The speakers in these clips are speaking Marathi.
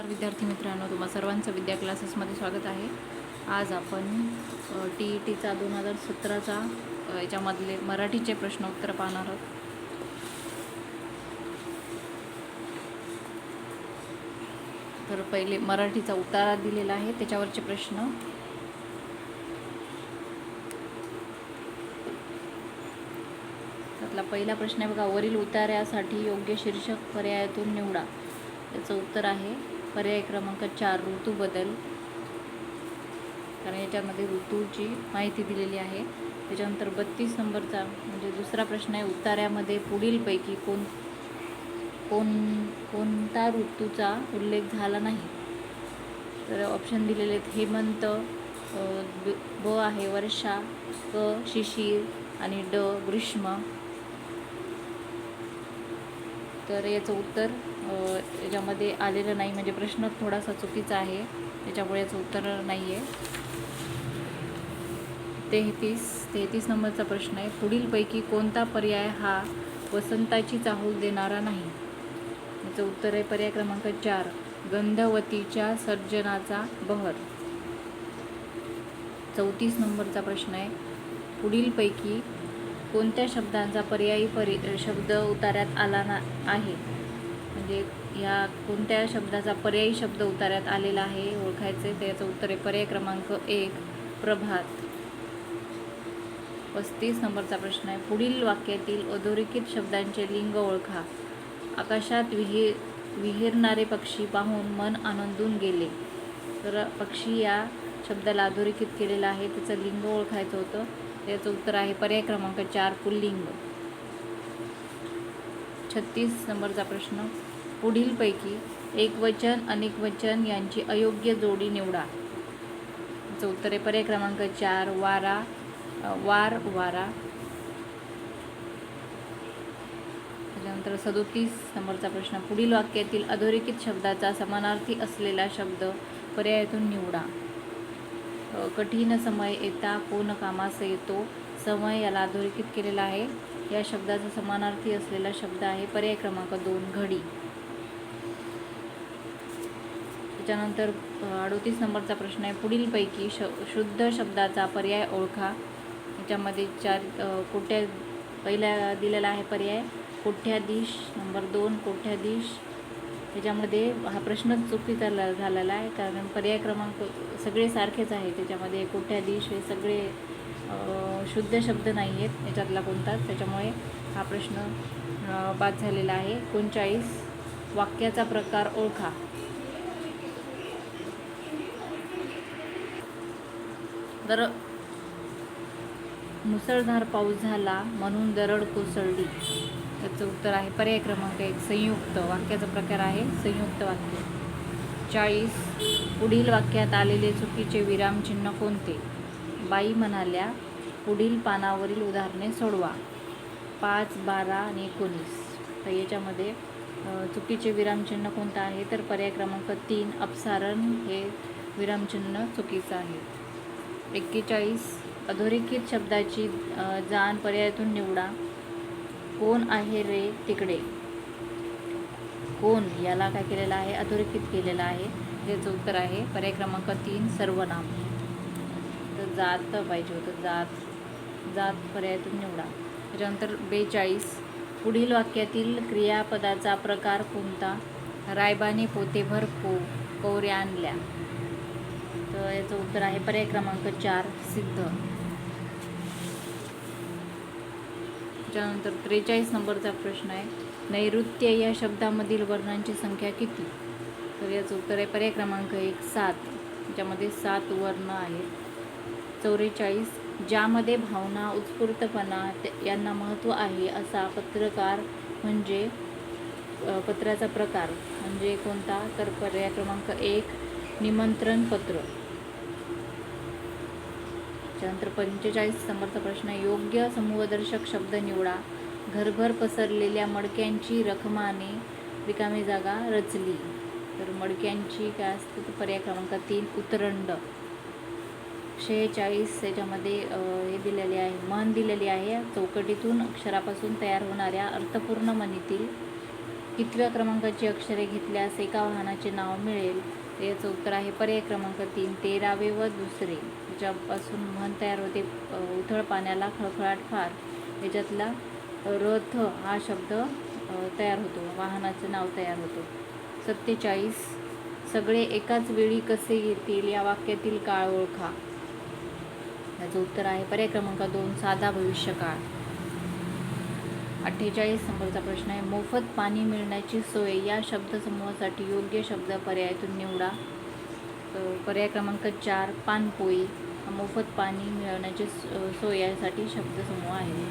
नमस्कार विद्यार्थी मित्रांनो, तुम्हा सर्वांचं विद्या क्लासेसमध्ये स्वागत आहे. आज आपण TETचा 2017चा याच्यामधले मराठीचे प्रश्न उत्तर पाहणार आहोत. तर पहिले मराठीचा उतारा दिलेला आहे, त्याच्यावरचे प्रश्न. त्यातला पहिला प्रश्न आहे बघा, वरील उतार्यासाठी योग्य शीर्षक पर्यायातून निवडा. याचं उत्तर आहे पर्याय क्रमांक 4, ऋतू बदल. कारण याच्यामध्ये ऋतूची माहिती दिलेली आहे. त्याच्यानंतर 32 नंबरचा म्हणजे दुसरा प्रश्न आहे, उतार्यामध्ये पुढीलपैकी कोणता ऋतूचा उल्लेख झाला नाही. तर ऑप्शन दिलेले आहेत हेमंत, ब आहे वर्षा, क शिशिर आणि ड ग्रीष्म. तर याचं उत्तर याच्यामध्ये आलेलं नाही, म्हणजे प्रश्न थोडासा चुकीचा आहे, त्याच्यामुळे याचं उत्तर नाही आहे. 33 नंबरचा प्रश्न आहे, पुढीलपैकी कोणता पर्याय हा वसंताची चाहूल देणारा नाही. याचं उत्तर आहे पर्याय क्रमांक 4, गंधवतीच्या सर्जनाचा बहर. 34 नंबरचा प्रश्न आहे, पुढीलपैकी कोणत्या शब्दांचा पर्यायी शब्द उतार्यात आला आहे. म्हणजे या कोणत्या शब्दाचा पर्यायी शब्द उतार्यात आलेला आहे ओळखायचे. त्याचं उत्तर आहे पर्याय क्रमांक 1, प्रभात. 35 नंबरचा प्रश्न आहे, पुढील वाक्यातील अधोरेखित शब्दांचे लिंग ओळखा. आकाशात विहिरणारे पक्षी पाहून मन आनंदून गेले. तर पक्षी या शब्दाला अधोरेखित केलेलं आहे, त्याचं लिंग ओळखायचं होतं. त्याचं उत्तर आहे पर्याय क्रमांक 4, पुल्लिंग. 36 नंबरचा प्रश्न, पुढीलपैकी एकवचन अनेकवचन यांची अयोग्य जोडी निवडा. याचं उत्तर आहे पर्याय क्रमांक 4, वार वारा. त्याच्यानंतर 37 नंबरचा प्रश्न, पुढील वाक्यातील अधोरेखित शब्दाचा समानार्थी असलेला शब्द पर्यायातून निवडा. कठीण समय येता कोण कामास येतो. समय याला अधोरेखित केलेला आहे. या शब्दाचा समानार्थी असलेला शब्द आहे पर्याय क्रमांक 2, घडी. त्याच्यानंतर 38 नंबरचा प्रश्न आहे, पुढीलपैकी शुद्ध शब्दाचा पर्याय ओळखा. याच्यामध्ये 4 पहिला दिलेला आहे पर्याय कोठ्याधीश, नंबर 2 कोठ्याधीश. त्याच्यामध्ये हा प्रश्नच चुकीचा झालेला आहे, कारण पर्याय क्रमांक सगळे सारखेच आहे. त्याच्यामध्ये कोठ्याधीश हे सगळे शुद्ध शब्द नाही आहेत याच्यातला कोणताच, त्याच्यामुळे हा प्रश्न बाद झालेला आहे. 39 वाक्याचा प्रकार ओळखा. तर मुसळधार पाऊस झाला म्हणून दरड कोसळली. त्याचं उत्तर आहे पर्याय क्रमांक 1, संयुक्त. वाक्याचा प्रकार आहे संयुक्त वाक्य. 40 पुढील वाक्यात आलेले चुकीचे विरामचिन्ह कोणते. बाई म्हणाल्या, पुढील पानावरील उदाहरणे सोडवा. 5, 12 आणि 19. तर याच्यामध्ये चुकीचे विरामचिन्ह कोणतं आहे, तर पर्याय क्रमांक 3, अपसारण हे विरामचिन्ह चुकीचं आहे. 41 अधोरेखित शब्दाची जाण पर्यायातून निवडा. कोण आहे रे तिकडे. कोण याला काय केलेलं आहे, अधोरेखित केलेलं आहे. त्याचं उत्तर आहे पर्याय क्रमांक 3, सर्वनाम. तर जात पाहिजे होतं, जात पर्यायातून निवडा. त्याच्यानंतर 42 पुढील वाक्यातील क्रियापदाचा प्रकार कोणता. रायबाने पोतेभर कवऱ्या आणल्या. तर याचं उत्तर आहे पर्याय क्रमांक 4, सिद्ध. त्याच्यानंतर 43 नंबरचा प्रश्न आहे, नैऋत्य या शब्दामधील वर्णांची संख्या किती. तर याचं उत्तर आहे पर्याय क्रमांक 1, 7. त्याच्यामध्ये 7 वर्ण आहेत. 44 ज्यामध्ये भावना उत्स्फूर्तपणा यांना महत्त्व आहे असा पत्रकार म्हणजे पत्राचा प्रकार म्हणजे कोणता, तर पर्याय क्रमांक 1, निमंत्रण पत्र. त्यानंतर 45 नंबरचा प्रश्न, योग्य समूहदर्शक शब्द निवडा. घरभर पसरलेल्या मडक्यांची रखमाने रिकामी जागा रचली. तर मडक्यांची काय असते, तर पर्याय क्रमांक 3, उतरंड. 46 याच्यामध्ये हे दिलेले आहे, म्हण दिलेली आहे. चौकटीतून अक्षरापासून तयार होणाऱ्या अर्थपूर्ण म्हणीतील कितव्या क्रमांकाची अक्षरे घेतल्यास एका वाहनाचे नाव मिळेल? तर याचं उत्तर आहे पर्याय क्रमांक 3, 13वे व दुसरे. ज्यापासून म्हण तयार होते, उथळ पाण्याला खळखळाट फार. याच्यातला रथ हा शब्द तयार होतो, वाहनाचं नाव तयार होतं. 47, सगळे एकाच वेळी कसे येतील या वाक्यातील काळ ओळखा. याचं उत्तर आहे पर्याय क्रमांक 2, साधा भविष्यकाळ. 48 नंबरचा प्रश्न आहे, मोफत पाणी मिळण्याची सोय या शब्दसमूहासाठी योग्य शब्द पर्यायातून निवडा. पर्याय क्रमांक 4, पाणपोई हा मोफत पाणी मिळवण्याची सोय यासाठी शब्दसमूह आहे.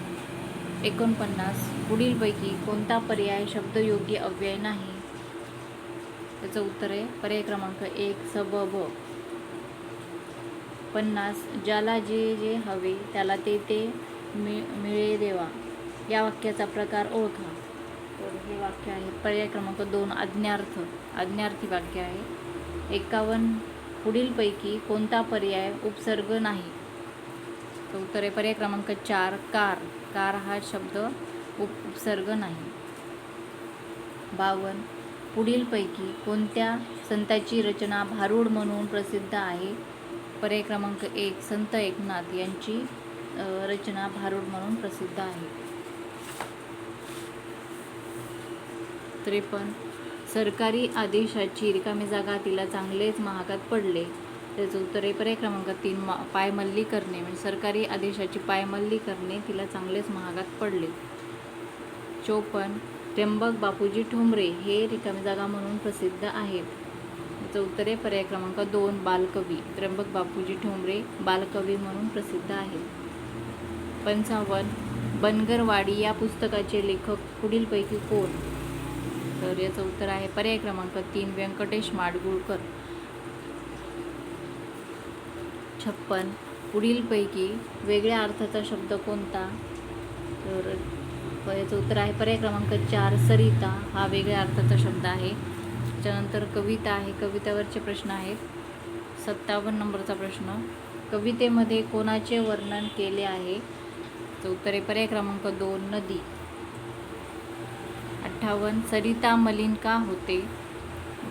49, पुढीलपैकी कोणता पर्याय शब्दयोगी अव्यय नाही? त्याचं उत्तर आहे पर्याय क्रमांक 1, सबब. 50, ज्याला जे जे हवे त्याला ते ते मिळे देवा या वाक्याचा प्रकार ओळखा. तर हे वाक्य आहे पर्याय क्रमांक 2, आज्ञार्थी वाक्य आहे. 51, पुढीलपैकी कोणता पर्याय उपसर्ग नाही? तर उत्तर आहे पर्याय क्रमांक 4, कार हा शब्द उपसर्ग नाही. 52, पुढीलपैकी कोणत्या संताची रचना भारूड म्हणून प्रसिद्ध आहे? पर्याय क्रमांक 1, संत एकनाथ यांची रचना भारूड म्हणून प्रसिद्ध आहे. 53, सरकारी आदेशाची रिकामी जागा तिला चांगलेच महागात पडले. त्याचं उत्तर आहे पर्याय क्रमांक 3, पायमल्ली करणे. म्हणजे सरकारी आदेशाची पायमल्ली करणे तिला चांगलेच महागात पडले. 54, त्र्यंबक बापूजी ठोंबरे हे रिकामी जागा म्हणून प्रसिद्ध आहेत. त्याचं उत्तर आहे पर्याय क्रमांक 2, बालकवी. त्र्यंबक बापूजी ठोंबरे बालकवी म्हणून प्रसिद्ध आहेत. 55, बनगरवाडी या पुस्तकाचे लेखक पुढीलपैकी कोण? तर याचं उत्तर आहे पर्याय क्रमांक 3, व्यंकटेश माडगूळकर. 56, पुढीलपैकी वेगळ्या अर्थाचा शब्द कोणता? तर याचं उत्तर आहे पर्याय क्रमांक 4, सरिता हा वेगळ्या अर्थाचा शब्द आहे. त्यानंतर कविता आहे, कवितेवरचे प्रश्न आहेत. 57 नंबरचा प्रश्न, कवितेमध्ये कोणाचे वर्णन केले आहे? तर उत्तर आहे पर्याय क्रमांक 2, नदी. 58, सरिता मलिन का होते?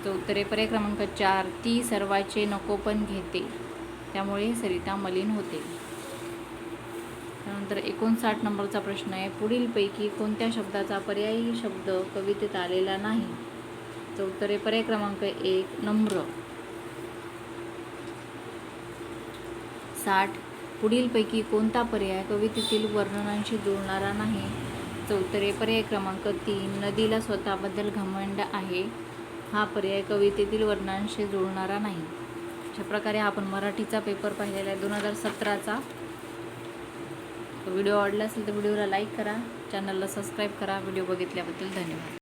तर उत्तर आहे पर्याय क्रमांक 4, ती सर्वाचे नकोपण घेते त्यामुळे सरिता मलिन होते. त्यानंतर 59 नंबरचा प्रश्न आहे, पुढीलपैकी कोणत्या शब्दाचा पर्यायी शब्द कवितेत आलेला नाही? तर उत्तर आहे पर्याय क्रमांक 1, नम्र. 60, पुढीलपैकी कोणता पर्याय कवितेतील वर्णनांशी जुळणारा नाही? तर उत्तर आहे पर्याय क्रमांक 3, नदीला स्वतःबद्दल घमंड आहे हा पर्याय कवितेतील वर्णनांशी जुळणारा नाही. अशा प्रकारे आपण मराठीचा पेपर पाहिलेला आहे 2017चा. व्हिडिओ आवडला असेल तर व्हिडिओला लाईक करा, चॅनलला सबस्क्राईब करा. व्हिडिओ बघितल्याबद्दल धन्यवाद.